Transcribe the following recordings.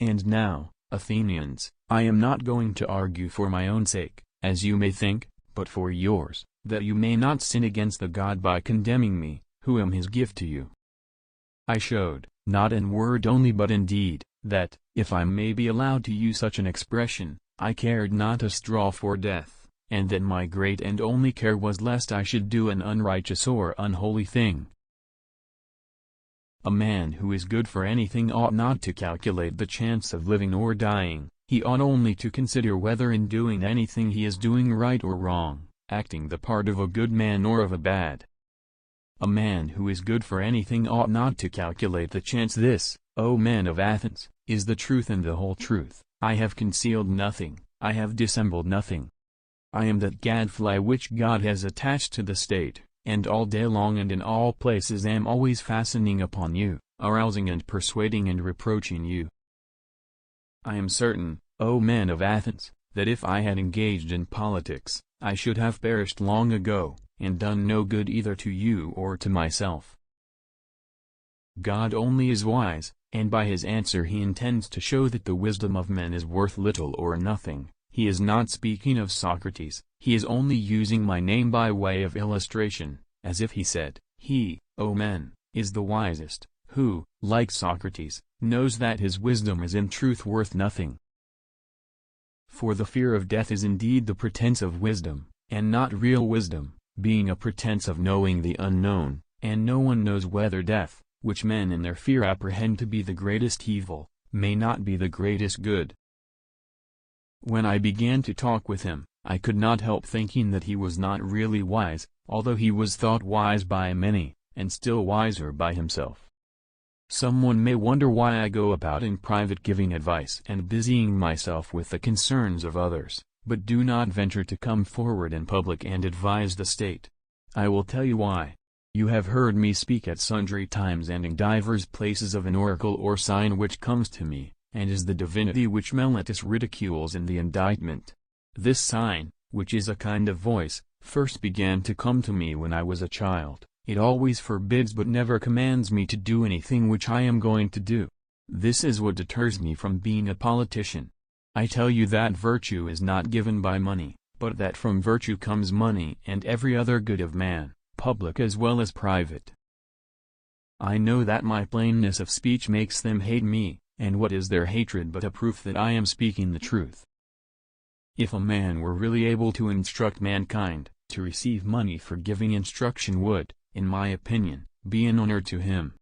And now, Athenians, I am not going to argue for my own sake, as you may think, but for yours, that you may not sin against the god by condemning me, who am his gift to you. I showed, not in word only but in deed, that, if I may be allowed to use such an expression, I cared not a straw for death, and that my great and only care was lest I should do an unrighteous or unholy thing. A man who is good for anything ought not to calculate the chance of living or dying, he ought only to consider whether in doing anything he is doing right or wrong, acting the part of a good man or of a bad. A man who is good for anything ought not to calculate the chance. This, O men of Athens, is the truth and the whole truth. I have concealed nothing, I have dissembled nothing. I am that gadfly which God has attached to the state, and all day long and in all places am always fastening upon you, arousing and persuading and reproaching you. I am certain, O men of Athens, that if I had engaged in politics, I should have perished long ago, and done no good either to you or to myself. God only is wise, and by his answer he intends to show that the wisdom of men is worth little or nothing. He is not speaking of Socrates, he is only using my name by way of illustration, as if he said, he, O men, is the wisest, who, like Socrates, knows that his wisdom is in truth worth nothing. For the fear of death is indeed the pretense of wisdom, and not real wisdom, being a pretense of knowing the unknown, and no one knows whether death, which men in their fear apprehend to be the greatest evil, may not be the greatest good. When I began to talk with him, I could not help thinking that he was not really wise, although he was thought wise by many, and still wiser by himself. Someone may wonder why I go about in private giving advice and busying myself with the concerns of others, but do not venture to come forward in public and advise the state. I will tell you why. You have heard me speak at sundry times and in divers places of an oracle or sign which comes to me, and is the divinity which Meletus ridicules in the indictment. This sign, which is a kind of voice, first began to come to me when I was a child. It always forbids but never commands me to do anything which I am going to do. This is what deters me from being a politician. I tell you that virtue is not given by money, but that from virtue comes money and every other good of man, public as well as private. I know that my plainness of speech makes them hate me, and what is their hatred but a proof that I am speaking the truth? If a man were really able to instruct mankind, to receive money for giving instruction would, in my opinion, be an honor to him.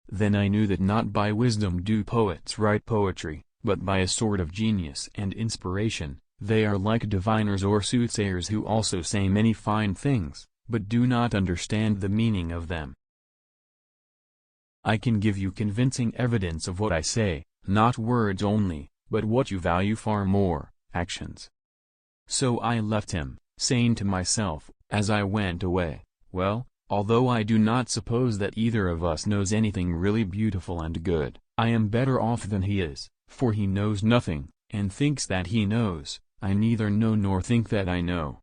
Then I knew that not by wisdom do poets write poetry, but by a sort of genius and inspiration. They are like diviners or soothsayers who also say many fine things, but do not understand the meaning of them. I can give you convincing evidence of what I say, not words only, but what you value far more, actions. So I left him, saying to myself, as I went away, well, although I do not suppose that either of us knows anything really beautiful and good, I am better off than he is, for he knows nothing, and thinks that he knows. I neither know nor think that I know.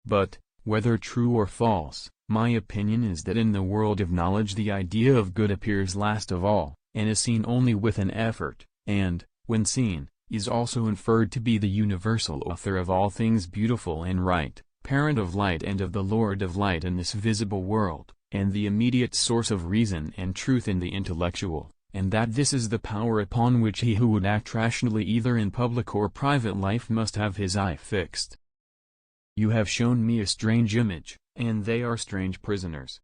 But, whether true or false, my opinion is that in the world of knowledge the idea of good appears last of all, and is seen only with an effort, and, when seen, is also inferred to be the universal author of all things beautiful and right, parent of light and of the Lord of light in this visible world, and the immediate source of reason and truth in the intellectual, and that this is the power upon which he who would act rationally either in public or private life must have his eye fixed. You have shown me a strange image, and they are strange prisoners.